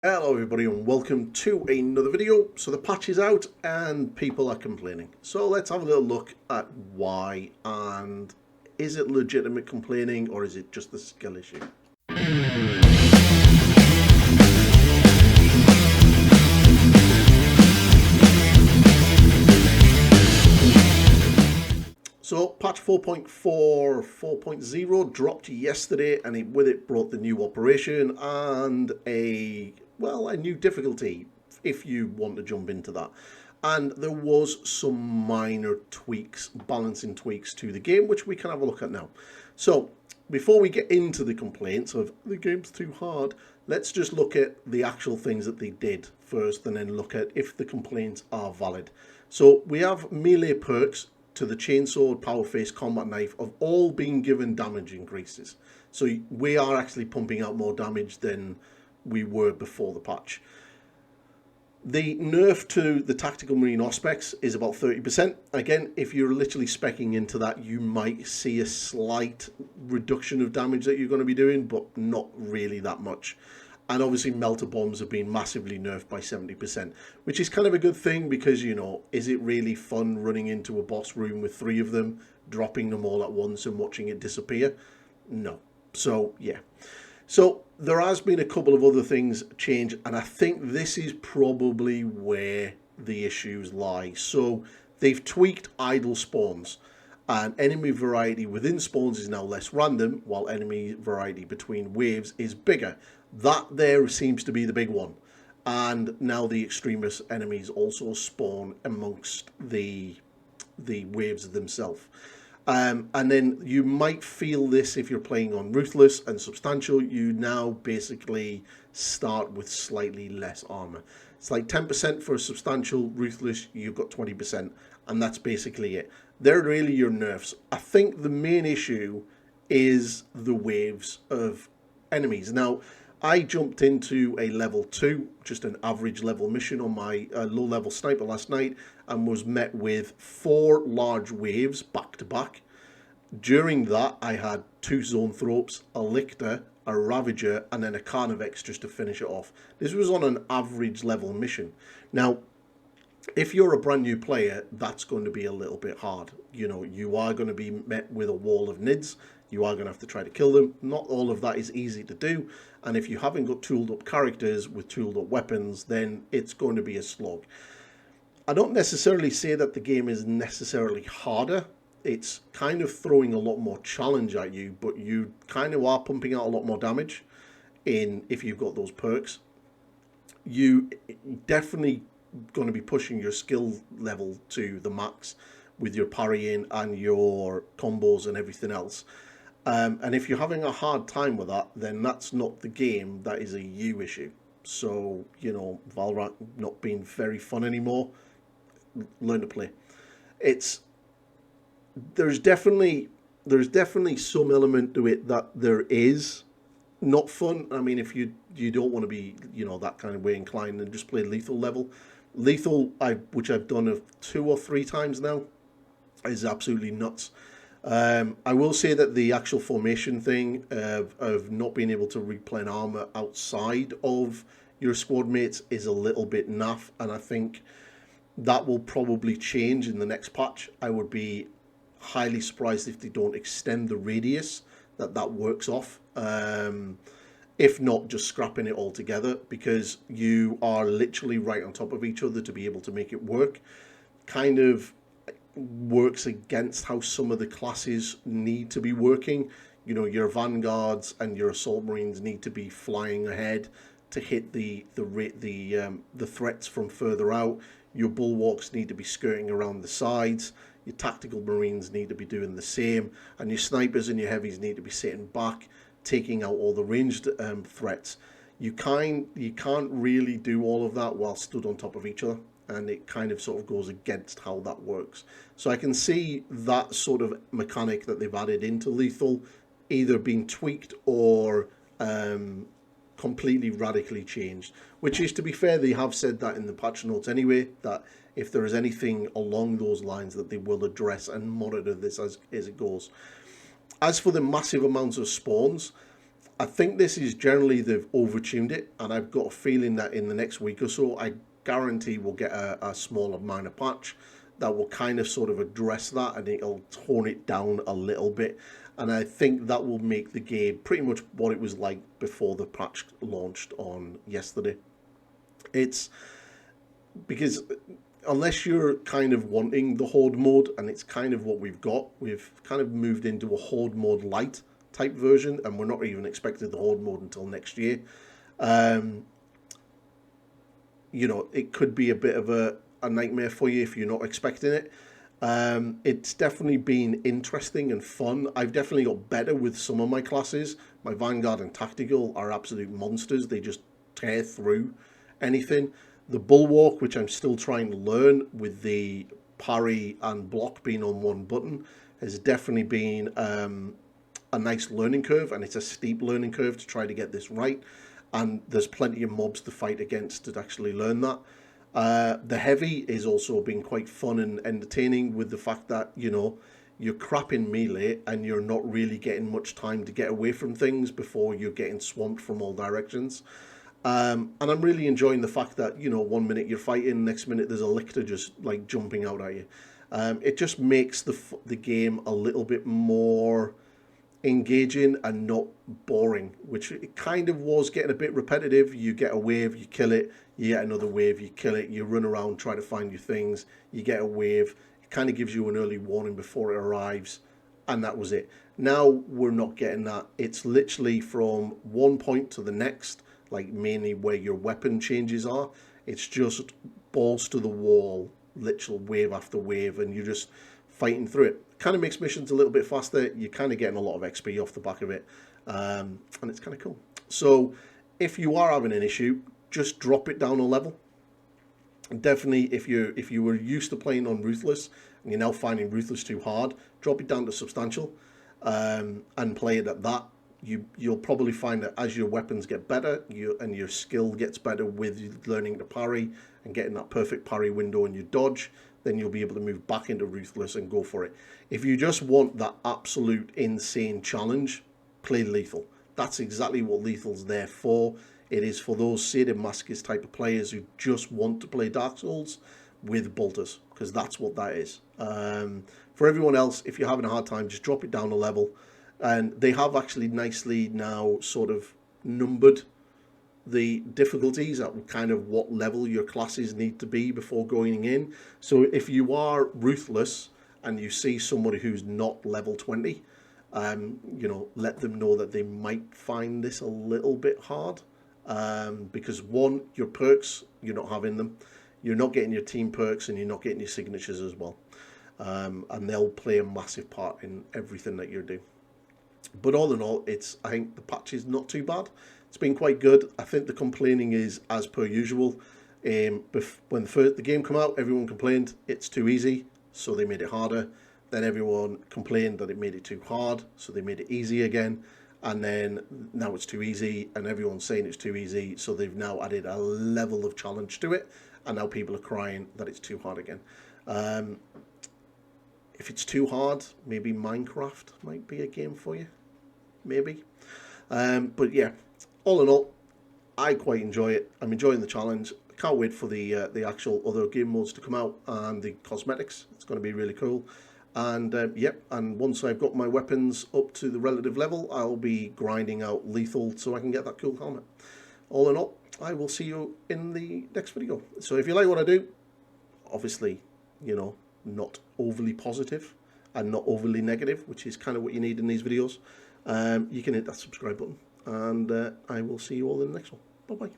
Hello everybody and welcome to another video. So the patch is out and people are complaining. So let's have a little look at why, and is it legitimate complaining or is it just a skill issue? So patch 4.4, 4.0 dropped yesterday, and with it brought the new operation and a new difficulty if you want to jump into that. And there was some minor tweaks, balancing tweaks to the game, which we can have a look at now. So before we get into the complaints of the game's too hard, let's just look at the actual things that they did first and then look at if the complaints are valid. So we have melee perks to the chainsaw, power face, combat knife have all been given damage increases. So we are actually pumping out more damage than we were before the patch. The nerf to the tactical marine aspects is about 30%. Again, if you're literally speccing into that, you might see a slight reduction of damage that you're going to be doing, but not really that much. And obviously melter bombs have been massively nerfed by 70%, which is kind of a good thing because, you know, is it really fun running into a boss room with 3 of them, dropping them all at once and watching it disappear? No. So, yeah. So there has been a couple of other things change, and I think this is probably where the issues lie. So they've tweaked idle spawns, and enemy variety within spawns is now less random, while enemy variety between waves is bigger. That there seems to be the big one. And now the extremist enemies also spawn amongst the waves themselves. And then you might feel this if you're playing on Ruthless and Substantial. You now basically start with slightly less armor. It's like 10% for a Substantial. Ruthless, you've got 20%, and that's basically it. They're really your nerfs. I think the main issue is the waves of enemies. Now, I jumped into a level 2, just an average level mission on my low level sniper last night, and was met with 4 large waves back to back. During that, I had 2 Zoanthropes, a Lictor, a Ravager, and then a Carnivex just to finish it off. This was on an average level mission. Now, if you're a brand new player, that's going to be a little bit hard. You know, you are going to be met with a wall of nids. You are going to have to try to kill them. Not all of that is easy to do. And if you haven't got tooled up characters with tooled up weapons, then it's going to be a slog. I don't necessarily say that the game is necessarily harder. It's kind of throwing a lot more challenge at you, but you kind of are pumping out a lot more damage if you've got those perks. You definitely going to be pushing your skill level to the max with your parrying and your combos and everything else. And if you're having a hard time with that, then that's not the game, that is a you issue. So, you know, Valrak not being very fun anymore, learn to play. There's definitely some element to it that there is not fun. I mean, if you don't want to be, you know, that kind of way inclined, then just play lethal level. Lethal, which I've done 2 or 3 times now, is absolutely nuts. I will say that the actual formation thing of not being able to replenish armor outside of your squad mates is a little bit naff, and I think that will probably change in the next patch. I would be highly surprised if they don't extend the radius that works off. If not, just scrapping it all together, because you are literally right on top of each other to be able to make it work. Kind of works against how some of the classes need to be working. You know, your vanguards and your assault marines need to be flying ahead to hit the threats from further out. Your bulwarks need to be skirting around the sides. Your tactical marines need to be doing the same, and your snipers and your heavies need to be sitting back, taking out all the ranged threats. You can't really do all of that while stood on top of each other, and it kind of sort of goes against how that works. So I can see that sort of mechanic that they've added into lethal either being tweaked or completely radically changed, which is, to be fair, they have said that in the patch notes anyway, that if there is anything along those lines that they will address and monitor this as it goes. As for the massive amounts of spawns, I think this is generally they've overtuned it, and I've got a feeling that in the next week or so, I guarantee we'll get a smaller minor patch that will kind of sort of address that, and it'll tone it down a little bit. And I think that will make the game pretty much what it was like before the patch launched on yesterday. It's because unless you're kind of wanting the horde mode, and it's kind of what we've kind of moved into a horde mode light type version, and we're not even expected the horde mode until next year. You know, it could be a bit of a nightmare for you if you're not expecting it. It's definitely been interesting and fun. I've definitely got better with some of my classes. My Vanguard and Tactical are absolute monsters. They just tear through anything. The Bulwark, which I'm still trying to learn with the parry and block being on one button, has definitely been a nice learning curve, and it's a steep learning curve to try to get this right. And there's plenty of mobs to fight against to actually learn that. The heavy is also been quite fun and entertaining with the fact that, you know, you're crap in melee and you're not really getting much time to get away from things before you're getting swamped from all directions. And I'm really enjoying the fact that, you know, 1 minute you're fighting, next minute there's a lictor just like jumping out at you. It just makes the game a little bit more engaging and not boring, which it kind of was getting a bit repetitive. You get a wave, you kill it, you get another wave, you kill it, you run around trying to find your things, you get a wave, it kind of gives you an early warning before it arrives, and that was it. Now we're not getting that. It's literally from one point to the next, like mainly where your weapon changes are. It's just balls to the wall, literal wave after wave, and you're just fighting through it. Kind of makes missions a little bit faster. You're kind of getting a lot of XP off the back of it, and it's kind of cool. So if you are having an issue, just drop it down a level. Definitely, if you were used to playing on Ruthless and you're now finding Ruthless too hard, drop it down to Substantial, and play it at that. You'll probably find that as your weapons get better, and your skill gets better with learning to parry and getting that perfect parry window in your dodge, then you'll be able to move back into Ruthless and go for it. If you just want that absolute insane challenge, play Lethal. That's exactly what Lethal's there for. It is for those sadomasochist type of players who just want to play Dark Souls with bolters, because that's what that is. For everyone else, if you're having a hard time, just drop it down a level. And they have actually nicely now sort of numbered the difficulties at kind of what level your classes need to be before going in. So if you are Ruthless and you see somebody who's not level 20, you know, let them know that they might find this a little bit hard, because one, your perks, you're not having them, you're not getting your team perks, and you're not getting your signatures as well, and they'll play a massive part in everything that you do. But all in all, I think the patch is not too bad. It's been quite good. I think the complaining is as per usual. When the game came out, everyone complained it's too easy, so they made it harder. Then everyone complained that it made it too hard, so they made it easy again. And then now it's too easy, and everyone's saying it's too easy, so they've now added a level of challenge to it, and now people are crying that it's too hard again. If it's too hard, maybe Minecraft might be a game for you. Maybe. But yeah, all in all, I quite enjoy it. I'm enjoying the challenge. I can't wait for the actual other game modes to come out and the cosmetics. It's going to be really cool. And yep, and once I've got my weapons up to the relative level, I'll be grinding out Lethal so I can get that cool helmet. All in all, I will see you in the next video. So if you like what I do, obviously, you know, not overly positive and not overly negative, which is kind of what you need in these videos, you can hit that subscribe button, and I will see you all in the next one. Bye bye.